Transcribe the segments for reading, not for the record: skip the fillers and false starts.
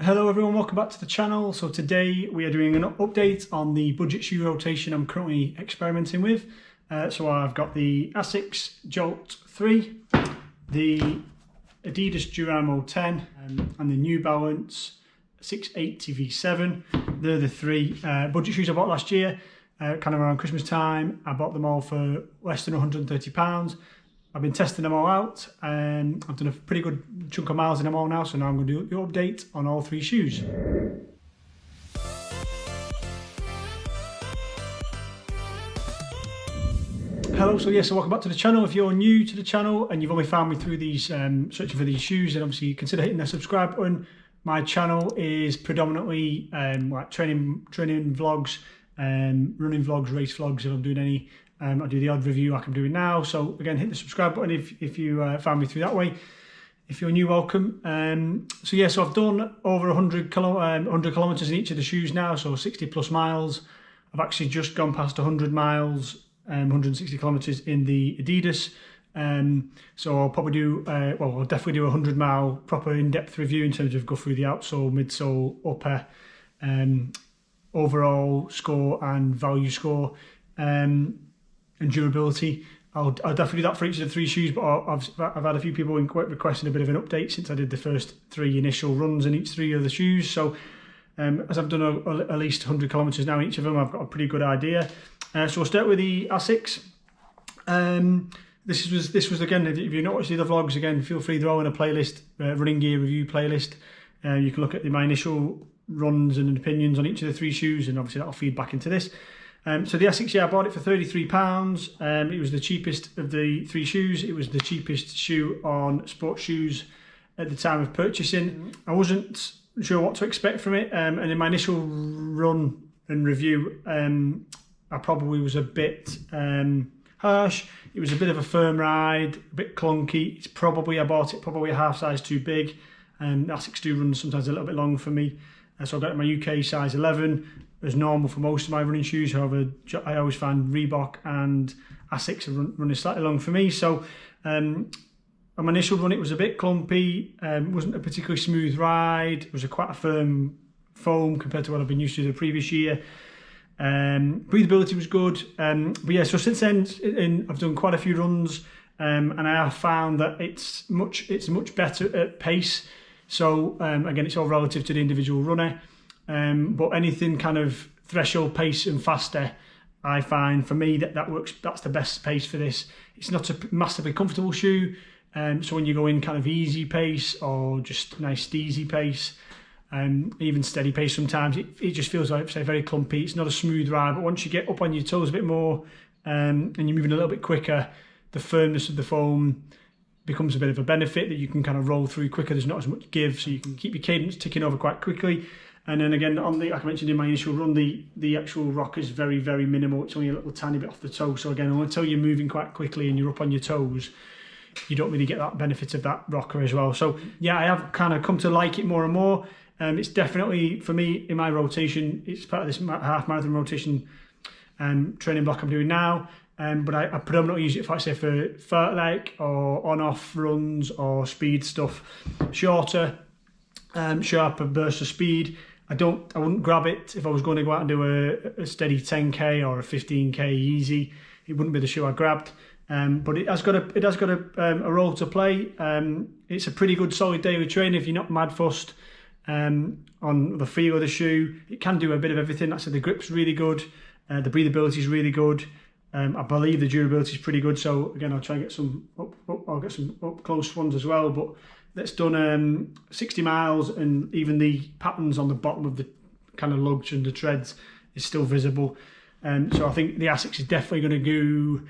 Hello everyone, welcome back to the channel. So today we are doing an update on the budget shoe rotation I'm currently experimenting with. So I've got the ASICS Jolt 3, the Adidas Duramo 10 and the New Balance 680 V7. They're the three budget shoes I bought last year, kind of around Christmas time. I bought them all for less than £130. I've been testing them all out and I've done a pretty good chunk of miles in them all now, so now I'm going to do the update on all three shoes. Hello, so welcome back to the channel. If you're new to the channel and you've only found me through these searching for these shoes, then obviously consider hitting the subscribe button. My channel is predominantly like training vlogs, running vlogs, race vlogs if I'm doing any. I do the odd review like I'm doing now. So again, hit the subscribe button if you found me through that way. If you're new, welcome. So I've done over 100 kilometers in each of the shoes now, so 60 plus miles. I've actually just gone past 100 miles, 160 kilometers in the Adidas. So I'll probably do, I'll definitely do a 100-mile proper in-depth review in terms of go through the outsole, midsole, upper, overall score and value score. And durability. I'll definitely do that for each of the three shoes, but I've had a few people requesting a bit of an update since I did the first three initial runs in each three of the shoes. So as I've done at least 100 kilometers now in each of them, I've got a pretty good idea. So we'll start with the ASICS. This was again, if you're not watching the vlogs, again, feel free to throw in a playlist, running gear review playlist. You can look at my initial runs and opinions on each of the three shoes, and obviously that'll feed back into this. So the ASICS, I bought it for £33. It was the cheapest of the three shoes. It was the cheapest shoe on sports shoes at the time of purchasing. I wasn't sure what to expect from it, and in my initial run and review, I probably was a bit harsh. It was a bit of a firm ride, a bit clunky. I bought it probably a half size too big. ASICS do run sometimes a little bit long for me. So I got my UK size 11 as normal for most of my running shoes. However, I always find Reebok and ASICS are running slightly long for me. So on my initial run, it was a bit clumpy. Wasn't a particularly smooth ride. It was quite a firm foam compared to what I've been used to the previous year. Breathability was good. But yeah, so since then, I've done quite a few runs, and I have found that it's much better at pace. So again, it's all relative to the individual runner, but anything kind of threshold pace and faster, I find for me that works. That's the best pace for this. It's not a massively comfortable shoe, so when you go in kind of easy pace or just nice easy pace, even steady pace sometimes, it just feels like, say, very clumpy. It's not a smooth ride, but once you get up on your toes a bit more and you're moving a little bit quicker, the firmness of the foam becomes a bit of a benefit that you can kind of roll through quicker. There's not as much give, so you can keep your cadence ticking over quite quickly. And then again, like I mentioned in my initial run, the actual rock is very, very minimal. It's only a little tiny bit off the toe. So again, until you're moving quite quickly and you're up on your toes, you don't really get that benefit of that rocker as well. So yeah, I have kind of come to like it more and more. It's definitely, for me, in my rotation, it's part of this half marathon rotation training block I'm doing now. But I predominantly use it for fartlek or on-off runs or speed stuff, shorter, sharper bursts of speed. I wouldn't grab it if I was going to go out and do a steady 10k or a 15k easy. It wouldn't be the shoe I grabbed. But it has got a role to play. It's a pretty good solid daily training if you're not mad fussed on the feel of the shoe. It can do a bit of everything. Like I said, the grip's really good. The breathability is really good. I believe the durability is pretty good. So again, I'll try and get some I'll get some up close ones as well. But that's done 60 miles, and even the patterns on the bottom of the kind of lugs and the treads is still visible. So I think the ASICS is definitely going to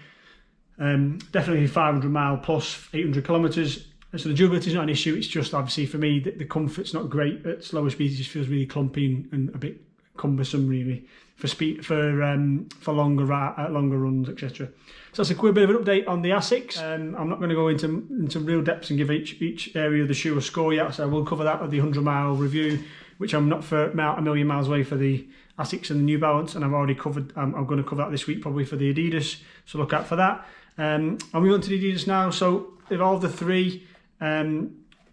go definitely 500 mile plus 800 kilometers. So the durability is not an issue. It's just obviously for me the comfort's not great at slower speeds. It just feels really clumpy and a bit cumbersome really for longer runs, etc. So that's a quick bit of an update on the ASICS. I'm not going to go into real depths and give each area of the shoe a score yet, so I will cover that at the 100-mile review, which I'm not for a million miles away for the ASICS and the New Balance, and I've already covered. I'm going to cover that this week probably for the Adidas, so look out for that. I'll move on to the Adidas now. So of all the three,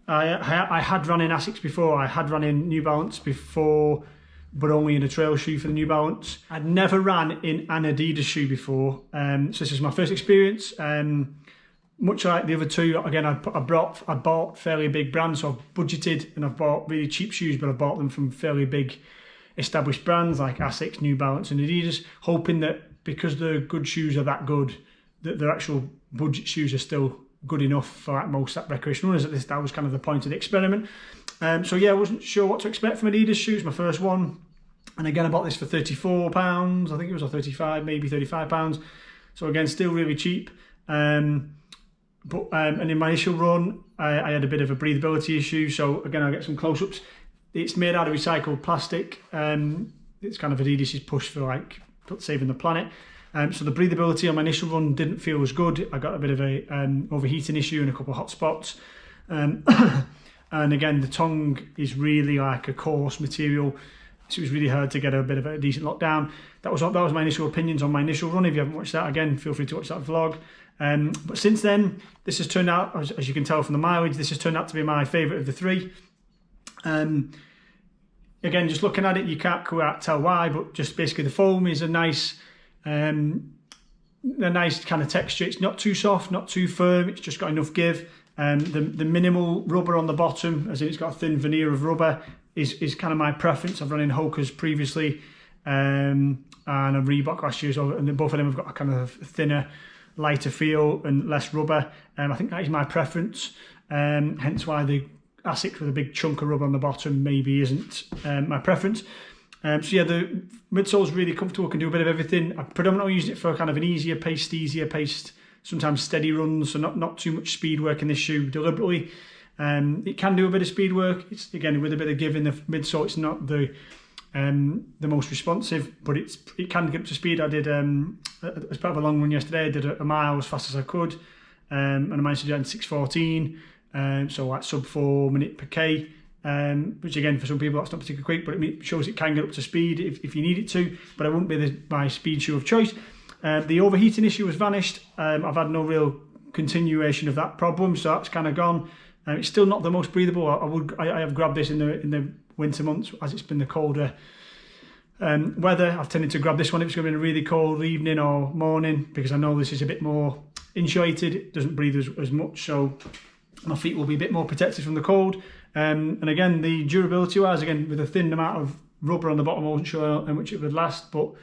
I had run in ASICS before. I had run in New Balance before, but only in a trail shoe for the New Balance. I'd never ran in an Adidas shoe before, so this is my first experience. Much like the other two, again, I bought fairly big brands, so I've budgeted and I've bought really cheap shoes, but I've bought them from fairly big established brands like ASICS, New Balance and Adidas, hoping that because the good shoes are that good, that their actual budget shoes are still good enough for like most recreational runners. That was kind of the point of the experiment. So yeah, I wasn't sure what to expect from Adidas shoes, my first one. And again, I bought this for £34, I think it was, or 35, maybe £35. So again, still really cheap. And in my initial run, I had a bit of a breathability issue. So again, I'll get some close-ups. It's made out of recycled plastic. It's kind of Adidas' push for like saving the planet. So the breathability on my initial run didn't feel as good. I got a bit of a overheating issue and a couple of hot spots. And again, the tongue is really like a coarse material. So it was really hard to get a bit of a decent lockdown. That was my initial opinions on my initial run. If you haven't watched that, again, feel free to watch that vlog. But since then, this has turned out, as you can tell from the mileage, this has turned out to be my favourite of the three. Again, just looking at it, you can't quite tell why, but just basically the foam is a nice kind of texture. It's not too soft, not too firm. It's just got enough give. The minimal rubber on the bottom, as in it's got a thin veneer of rubber, is kind of my preference. I've run in Hoka's previously and a Reebok last year, so, and both of them have got a kind of thinner, lighter feel and less rubber. I think that is my preference. Hence why the ASICS with a big chunk of rubber on the bottom maybe isn't my preference. So yeah, the midsole is really comfortable, can do a bit of everything. I predominantly used it for kind of an easier paced, sometimes steady runs, so not too much speed work in this shoe deliberately. It can do a bit of speed work. It's again with a bit of give in the midsole. It's not the most responsive, but it can get up to speed. I did as part of a long run yesterday. I did a mile as fast as I could, and I managed to do it in 6:14. So like sub 4 minute per k. Which again, for some people that's not particularly quick, but it shows it can get up to speed if you need it to, but it wouldn't be my speed shoe of choice. The overheating issue has vanished. I've had no real continuation of that problem, so that's kind of gone. It's still not the most breathable. I have grabbed this in the winter months as it's been the colder weather. I've tended to grab this one if it's going to be in a really cold evening or morning, because I know this is a bit more insulated. It doesn't breathe as much, so my feet will be a bit more protected from the cold. And again, the durability wise, again, with a thin amount of rubber on the bottom, I wasn't sure how much it would last, but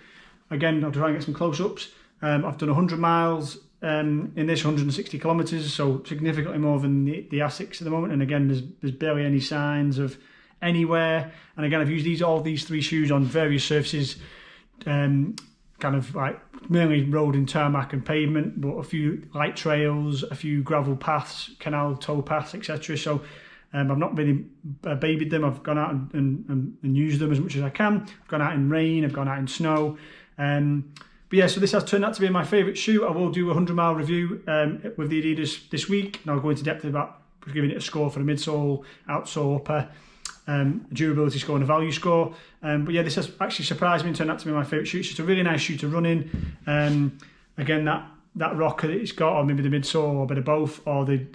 again, I'll try and get some close-ups. I've done 100 miles in this, 160 kilometres, so significantly more than the ASICS at the moment. And again, there's barely any signs of any wear. And again, I've used all these three shoes on various surfaces, kind of like mainly road and tarmac and pavement, but a few light trails, a few gravel paths, canal tow paths, etc. So I've not really babied them. I've gone out and used them as much as I can. I've gone out in rain, I've gone out in snow. But yeah, so this has turned out to be my favourite shoe. I will do a 100-mile review with the Adidas this week, and I'll go into depth about giving it a score for the midsole, outsole, upper, durability score and a value score. But yeah, this has actually surprised me and turned out to be my favourite shoe. It's just a really nice shoe to run in. Again, that rocker that it's got, or maybe the midsole, or a bit of both, or the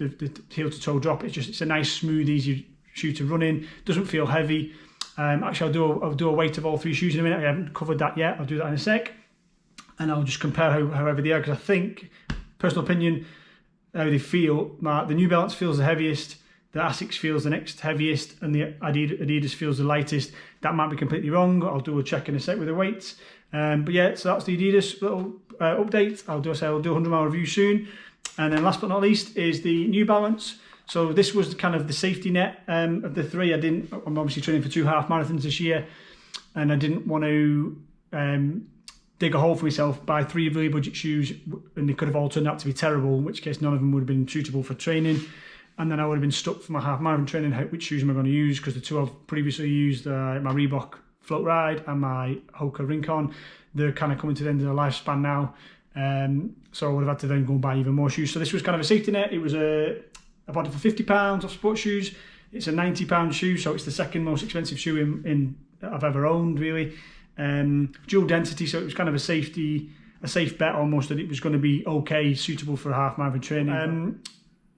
heel to toe drop, it's a nice, smooth, easy shoe to run in. Doesn't feel heavy. Actually, I'll do a weight of all three shoes in a minute. I haven't covered that yet. I'll do that in a sec. And I'll just compare however they are, because I think, personal opinion, how they feel. The New Balance feels the heaviest, the ASICS feels the next heaviest, and the Adidas feels the lightest. That might be completely wrong. I'll do a check in a sec with the weights. But yeah, so that's the Adidas little update. I'll do a 100-mile review soon. And then last but not least is the New Balance. So this was kind of the safety net of the three. I'm obviously training for 2 half marathons this year, and I didn't want to dig a hole for myself, buy 3 really budget shoes, and they could have all turned out to be terrible, in which case none of them would have been suitable for training. And then I would have been stuck for my half marathon training, which shoes am I going to use, because the two I've previously used, my Reebok Float Ride and my Hoka Rincon, they're kind of coming to the end of their lifespan now. So I would have had to then go and buy even more shoes. So this was kind of a safety net. It was I bought it for £50 off sports shoes. It's a £90 shoe, so it's the second most expensive shoe I've ever owned, really. Dual density, so it was kind of a safe bet almost, that it was going to be okay, suitable for a half marathon training.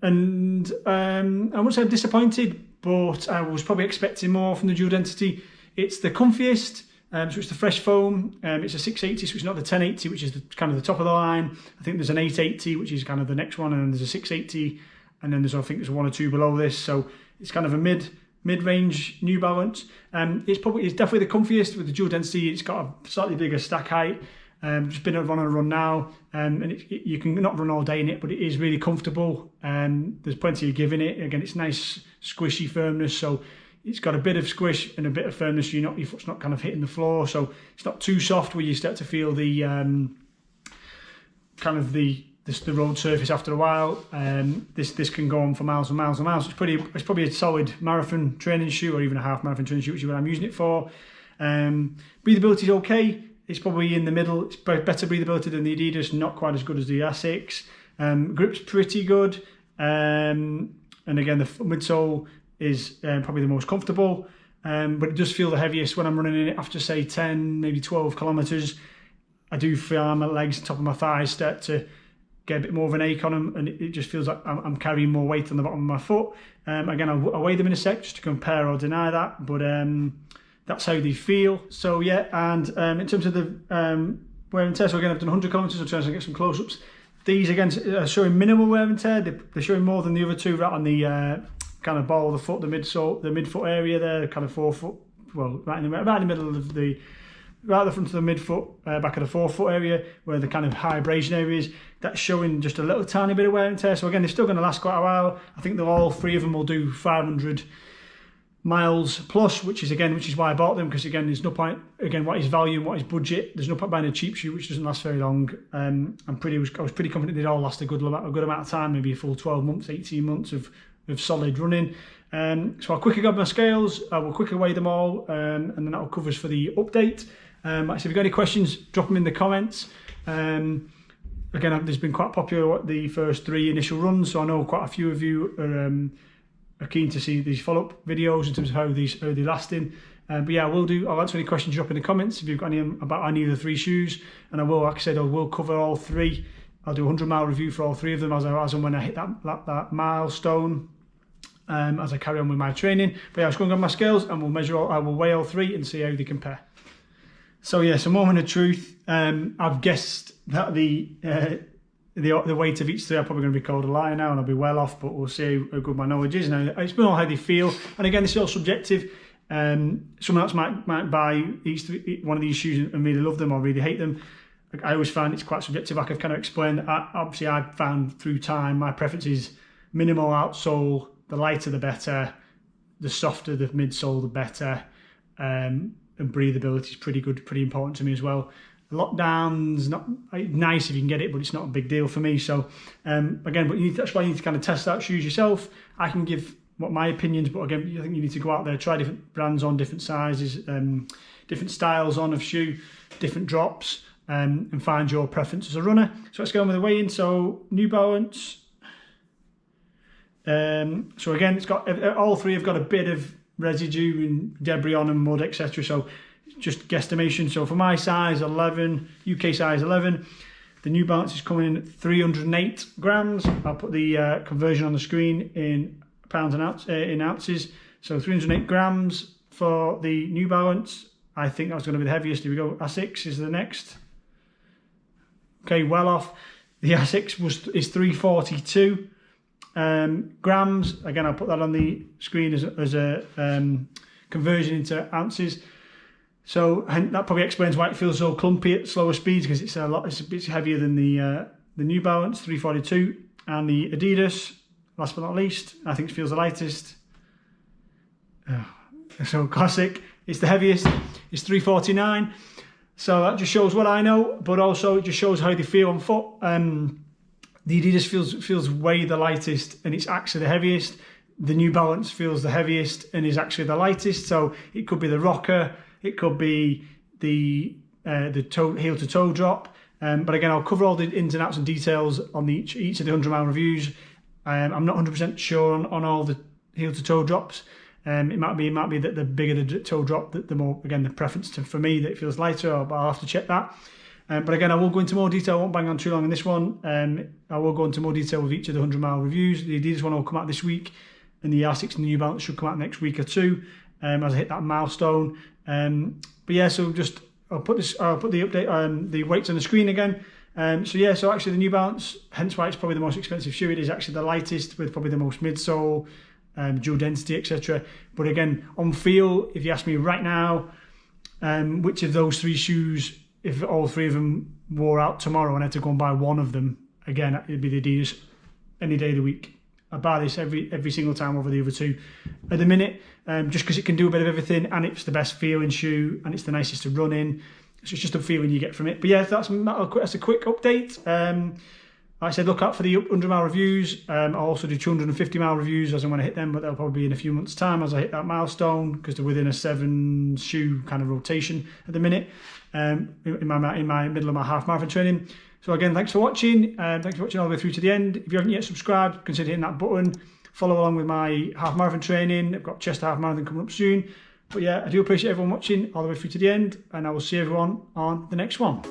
And I wouldn't say I'm disappointed, but I was probably expecting more from the Dual Density. It's the comfiest, so it's the fresh foam. It's a 680, so it's not the 1080, which is kind of the top of the line. I think there's an 880, which is kind of the next one, and then there's a 680, and then I think there's one or two below this. So it's kind of a mid-range New Balance. It's definitely the comfiest with the Dual Density. It's got a slightly bigger stack height. Just been on a run now, and you can not run all day in it, but it is really comfortable. There's plenty of give in it. Again, it's nice squishy firmness, so it's got a bit of squish and a bit of firmness. Your foot's not kind of hitting the floor, so it's not too soft where you start to feel the kind of the road surface after a while. This can go on for miles and miles and miles. It's probably a solid marathon training shoe, or even a half marathon training shoe, which is what I'm using it for. Breathability is okay. It's probably in the middle. It's better breathability than the Adidas, not quite as good as the ASICS. Grip's pretty good. And again, the midsole is probably the most comfortable. But it does feel the heaviest when I'm running in it after, say, 10, maybe 12 kilometres. I do feel my legs, top of my thighs start to get a bit more of an ache on them, and it just feels like I'm carrying more weight on the bottom of my foot. Again, I'll weigh them in a sec just to compare or deny that, but that's how they feel. So yeah, and in terms of the wear and tear, so again, I've done 100 kilometres, I'll try to get some close-ups. These again are showing minimal wear and tear. They're showing more than the other two right on the kind of ball of the foot, the midfoot area there, kind of forefoot, well, right in the middle of the, right at the front of the midfoot, back of the forefoot area, where the kind of high abrasion area is. That's showing just a little tiny bit of wear and tear. So again, they're still going to last quite a while. I think all three of them will do 500 miles plus, which is why I bought them, because again, there's no point, again, what is value and what is budget. There's no point buying a cheap shoe which doesn't last very long. I was pretty confident they'd all last a good amount of time, maybe a full 12 months, 18 months of solid running. So I'll quickly grab my scales, I will quickly weigh them all, and then that'll cover us for the update. So if you've got any questions, drop them in the comments. Again, there's been quite popular the first 3 initial runs, so I know quite a few of you are keen to see these follow-up videos in terms of how they're lasting. But yeah, I'll answer any questions you drop in the comments if you've got any about any of the 3 shoes, and I will, like I said, I will cover all 3. I'll do a 100-mile review for all 3 of them as and when I hit that milestone, as I carry on with my training. But yeah, I'll just go and grab my scales, and I will weigh all 3 and see how they compare. So yeah, so moment of truth. I've guessed that the weight of each 3 are probably going to be called a liar now, and I'll be well off, but we'll see how good my knowledge is. Now, it's more how they feel, and again, this is all subjective. Someone else might buy one of these shoes and really love them or really hate them. I always find it's quite subjective, like I've kind of explained. Obviously, I've found through time my preference is minimal outsole, the lighter the better, the softer the midsole the better, and breathability is pretty good, pretty important to me as well. Lockdown's not nice if you can get it, but it's not a big deal for me. So again, but that's why you need to kind of test out shoes yourself. I can give my opinions, but again, I think you need to go out there, try different brands on, different sizes, different styles on of shoe, different drops, and find your preference as a runner. So let's go on with the weigh-in. So New Balance. So again, it's got all 3 have got a bit of residue and debris on them, mud, etc. So just guesstimation. So for my size 11, UK size 11, the New Balance is coming in at 308 grams. I'll put the conversion on the screen in pounds and in ounces. So 308 grams for the New Balance. I think that's going to be the heaviest. Here we go. ASICS is the next. Okay, well off. The ASICS is 342 grams. Again, I'll put that on the screen as a conversion into ounces. So and that probably explains why it feels so clumpy at slower speeds, because it's a bit heavier than the New Balance 342, and the Adidas, last but not least, I think it feels the lightest. So classic, it's the heaviest, it's 349. So that just shows what I know, but also it just shows how they feel on foot. The Adidas feels way the lightest, and it's actually the heaviest. The New Balance feels the heaviest and is actually the lightest. So it could be the rocker, it could be the heel to toe drop. But again, I'll cover all the ins and outs and details on each of the 100-mile reviews. I'm not 100% sure on all the heel to toe drops. It might be that the bigger the toe drop, the more, again, the preference for me that it feels lighter, but I'll have to check that. But again, I will go into more detail. I won't bang on too long on this one. I will go into more detail with each of the 100-mile reviews. The Adidas one will come out this week, and the ASICS and the New Balance should come out next week or two, as I hit that milestone. But yeah, so just I'll put the update, the weights on the screen again. So actually the New Balance, hence why it's probably the most expensive shoe. It is actually the lightest with probably the most midsole, dual density, etc. But again, on feel, if you ask me right now, which of those 3 shoes, if all 3 of them wore out tomorrow and I had to go and buy one of them, again, it'd be the Adidas any day of the week. I buy this every single time over the other 2 at the minute, just because it can do a bit of everything, and it's the best feeling shoe, and it's the nicest to run in. So it's just a feeling you get from it. But yeah, that's a quick update. Like I said, look out for the 100-mile reviews. I'll also do 250-mile reviews as and when I hit them, but they'll probably be in a few months' time as I hit that milestone, because they're within a 7-shoe kind of rotation at the minute, in my middle of my half marathon training. So again, thanks for watching. Thanks for watching all the way through to the end. If you haven't yet subscribed, consider hitting that button. Follow along with my half marathon training. I've got Chester half marathon coming up soon. But yeah, I do appreciate everyone watching all the way through to the end, and I will see everyone on the next one.